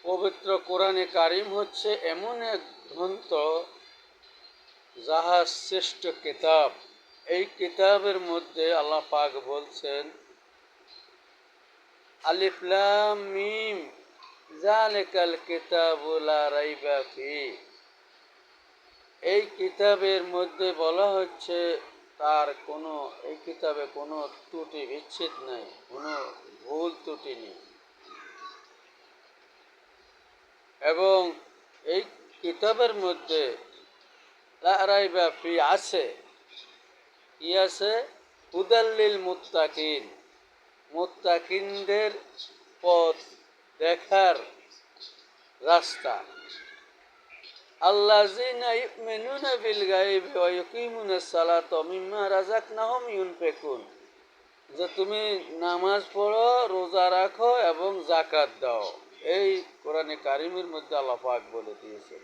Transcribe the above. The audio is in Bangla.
পবিত্র কোরআনে কারিম হচ্ছে এমন এক গ্রন্থ যাহা শ্রেষ্ঠ কিতাব। এই কিতাবের মধ্যে আল্লাহ পাক বলছেন, আলিফ লাম মিম যালিকাল কিতাবু লা রাইবা ফি। এই কিতাবের মধ্যে বলা হচ্ছে এই কিতাবে কোনো ত্রুটি বিচ্ছেদ নাই, কোনো ভুল ত্রুটি নেই। এবং এই কিতাবের মধ্যে লা রাইবা ফি আছে, কি আছে? হুদাল্লিল মুত্তাকিন, মুত্তাকিনদের পথ দেখার রাস্তা। আল্লাযীনা ইউমিনুনা বিল গায়বি ওয়া ইউকিমুনাস সালাতা ওয়া মিম্মা রাযাকনাহুম ইউনফিকুন, যে তুমি নামাজ পড়ো, রোজা রাখো এবং যাকাত দাও। এই কোরআনে কারিমের মধ্যে আল্লাহ পাক বলে দিয়েছেন।